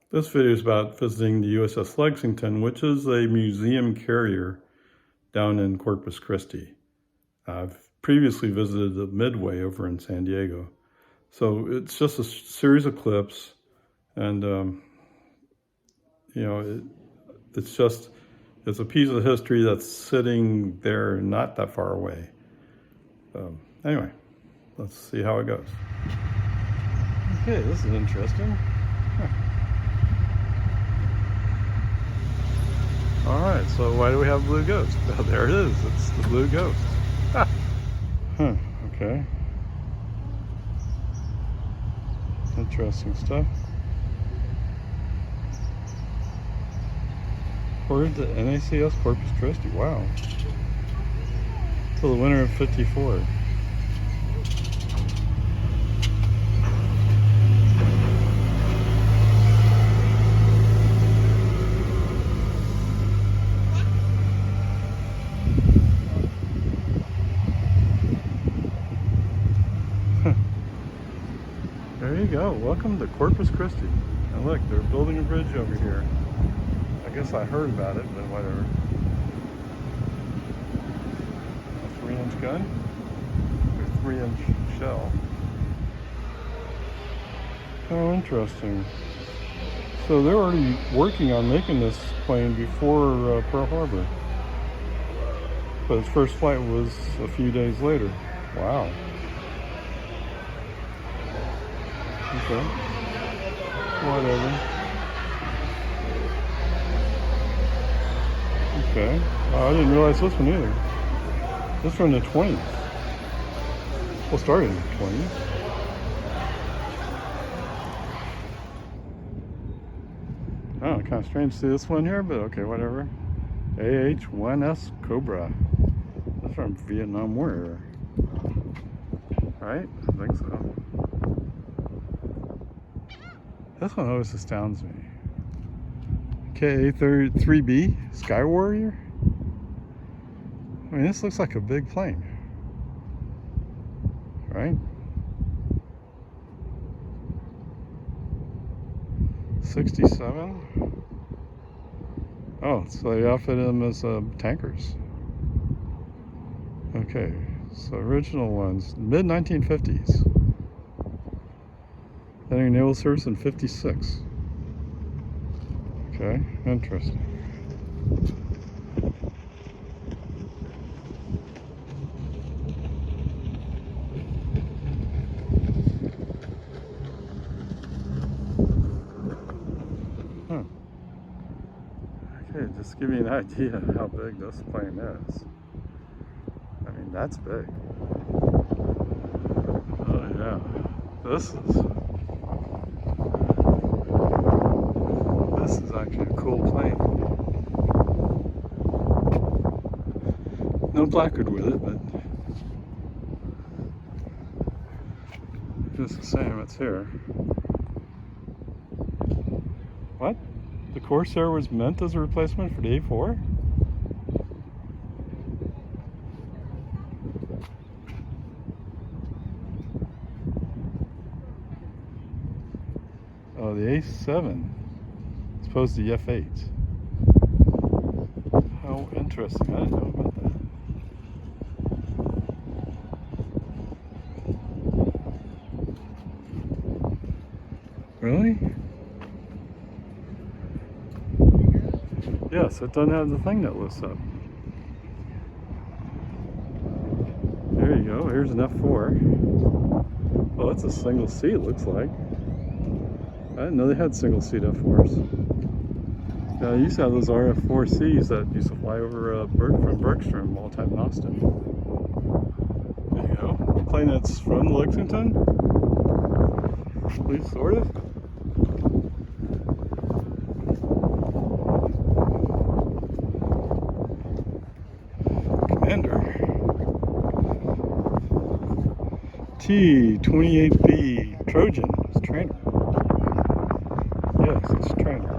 This video is about visiting the USS Lexington, which is a museum carrier down in Corpus Christi. I've previously visited the Midway over in San Diego. So it's just a series of clips, and it's a piece of history that's sitting there not that far away. Anyway, let's see how it goes. Okay, this is interesting. All right, so why do we have Blue Ghost? Well, there it is. It's the Blue Ghost. Okay. Interesting stuff. Poured to NACS Corpus Christi. Wow. Till the winter of '54. There you go. Welcome to Corpus Christi. And look, they're building a bridge over here. I guess I heard about it, but whatever. A 3-inch gun? Or 3-inch shell. Oh, interesting. So they're already working on making this plane before Pearl Harbor. But its first flight was a few days later. Wow. Okay. Whatever. Okay. Oh, I didn't realize this one either. This from the 20s. Well, started in the 20s. Oh, kind of strange to see this one here, but okay, whatever. AH-1S Cobra. That's from Vietnam War era. Right? I think so. This one always astounds me. KA-3B Sky Warrior? I mean, this looks like a big plane. Right? 67? Oh, so they outfitted them as tankers. Okay, so original ones, mid-1950s. Entering naval service in '56. Okay, interesting. Huh. Okay, just give me an idea of how big this plane is. I mean, that's big. Oh yeah, this is actually a cool plane. No placard with it, but just the same, it's here. What? The Corsair was meant as a replacement for the A4? Oh, the A7. As opposed to the F8. How interesting. I didn't know about that. Really? Yes, it doesn't have the thing that lifts up. There you go. Here's an F4. Oh, it's a single seat, it looks like. I didn't know they had single seat F4s. I used to have those RF-4Cs that used to fly over from Bergstrom all the time in Austin. There you go. Plane that's from Lexington. At least sort of. Commander. T-28B Trojan. It's trainer. Yes, it's trainer.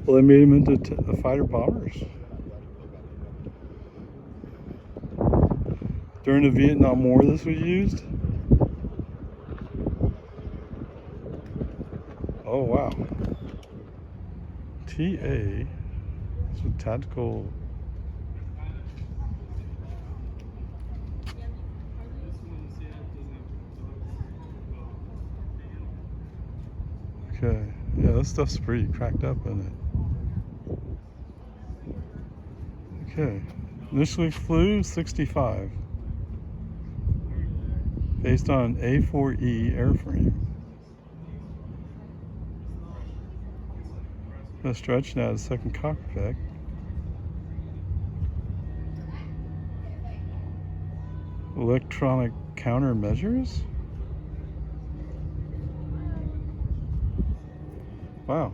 Well, they made him into fighter bombers. During the Vietnam War, this was used. Oh, wow. TA. So tactical. Okay. Yeah, this stuff's pretty cracked up, isn't it? Okay. Initially flew 65. Based on A4E airframe. Gonna stretch now to second cockpit. Electronic countermeasures? Wow.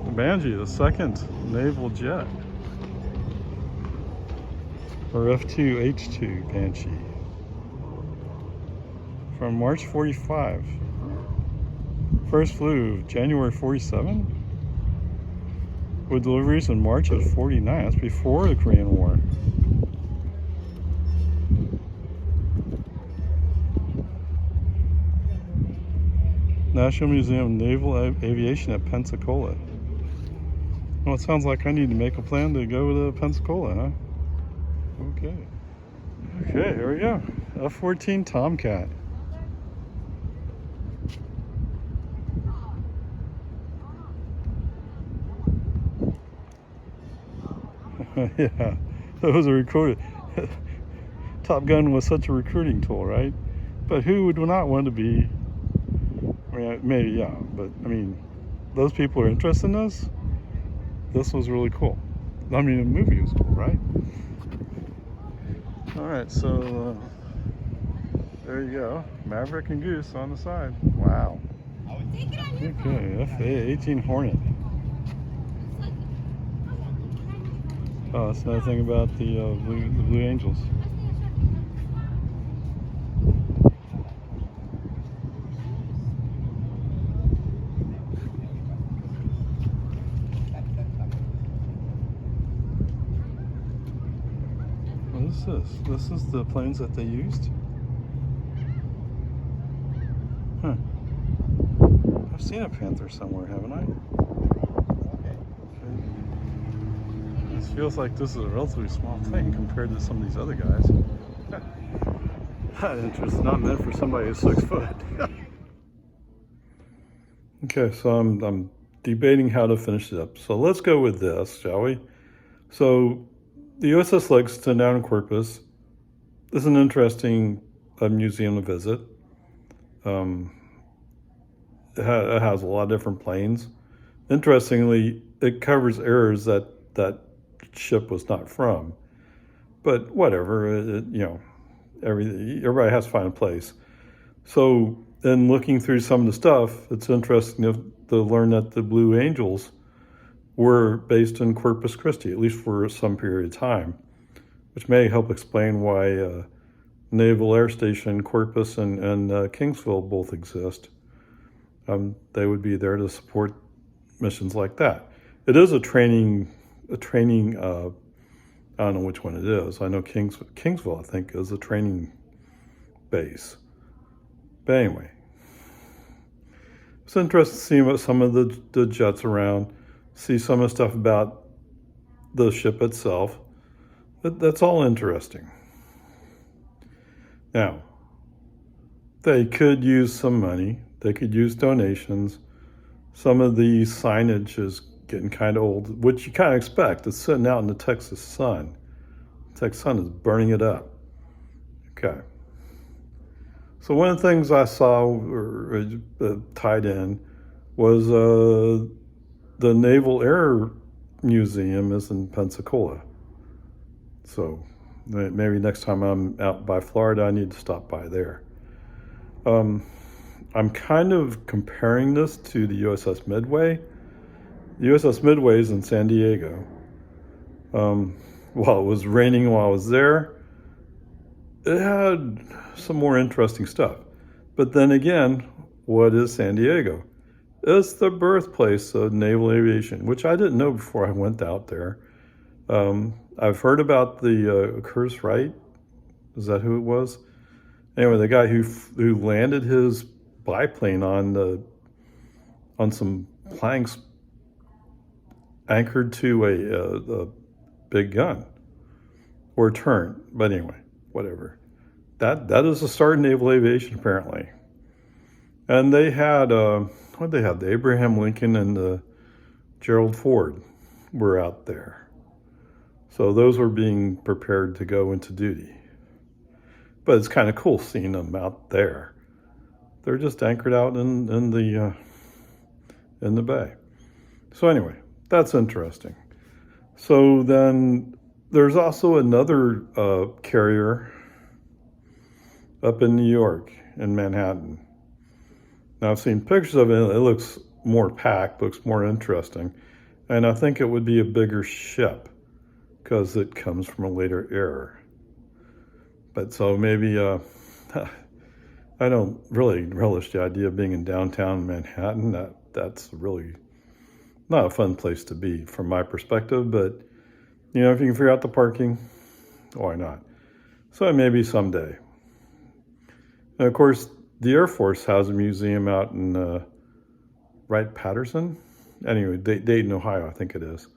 The Banshee, the second naval jet. Or F2H2 Banshee. From March 45. First flew January 47? With deliveries in March of 49. That's before the Korean War. National Museum of Naval Aviation at Pensacola. Well, it sounds like I need to make a plan to go to Pensacola, huh? Okay. Okay, here we go. F-14 Tomcat. Yeah, that was a recruit. Top Gun was such a recruiting tool, right? But who would not want to be? I mean, maybe, yeah, but I mean, those people are interested in this. This was really cool. I mean, the movie was cool, right? All right, so there you go. Maverick and Goose on the side. Wow. Okay, F-18 Hornet. Oh, that's another thing about the Blue Angels. What is this? This is the planes that they used? Huh. I've seen a Panther somewhere, haven't I? Okay. This feels like this is a relatively small thing compared to some of these other guys. That interest is not meant for somebody who's 6 foot. Okay, so I'm debating how to finish it up. So let's go with this, shall we? So the USS Lexington down in Corpus is an interesting museum to visit. It has a lot of different planes. Interestingly, it covers eras that that ship was not from. But whatever, everybody has to find a place. So in looking through some of the stuff, it's interesting to learn that the Blue Angels were based in Corpus Christi, at least for some period of time, which may help explain why Naval Air Station Corpus and Kingsville both exist. They would be there to support missions like that. It is a training. I don't know which one it is. I know Kingsville, I think, is a training base. But anyway, it's interesting to see what some of the jets around, see some of the stuff about the ship itself. That's all interesting. Now, they could use some money. They could use donations. Some of the signage is getting kind of old, which you kind of expect. It's sitting out in the Texas sun. The Texas sun is burning it up. Okay. So one of the things I saw tied in was the Naval Air Museum is in Pensacola. So maybe next time I'm out by Florida, I need to stop by there. I'm kind of comparing this to the USS Midway. The USS Midway is in San Diego. While it was raining while I was there, it had some more interesting stuff. But then again, what is San Diego? It's the birthplace of naval aviation, which I didn't know before I went out there. I've heard about the Curse Wright. Is that who it was? Anyway, the guy who landed his biplane on the on some planks anchored to a big gun or turret. But anyway, whatever. That is the start of naval aviation, apparently. And they had, what they had? The Abraham Lincoln and the Gerald Ford were out there. So those were being prepared to go into duty. But it's kind of cool seeing them out there. They're just anchored out in the bay. So anyway, that's interesting. So then there's also another carrier up in New York, in Manhattan. Now I've seen pictures of it. It looks more packed, looks more interesting. And I think it would be a bigger ship because it comes from a later era. But so maybe, I don't really relish the idea of being in downtown Manhattan. That's really not a fun place to be from my perspective, but you know, if you can figure out the parking, why not? So maybe someday. And of course, the Air Force has a museum out in Wright-Patterson. Anyway, Dayton, Ohio, I think it is.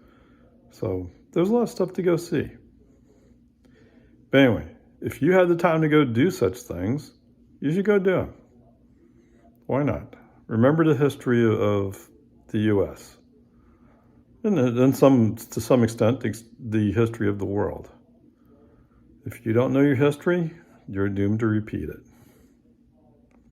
So there's a lot of stuff to go see. But anyway, if you had the time to go do such things, you should go do them. Why not? Remember the history of the U.S. And to some extent, the history of the world. If you don't know your history, you're doomed to repeat it.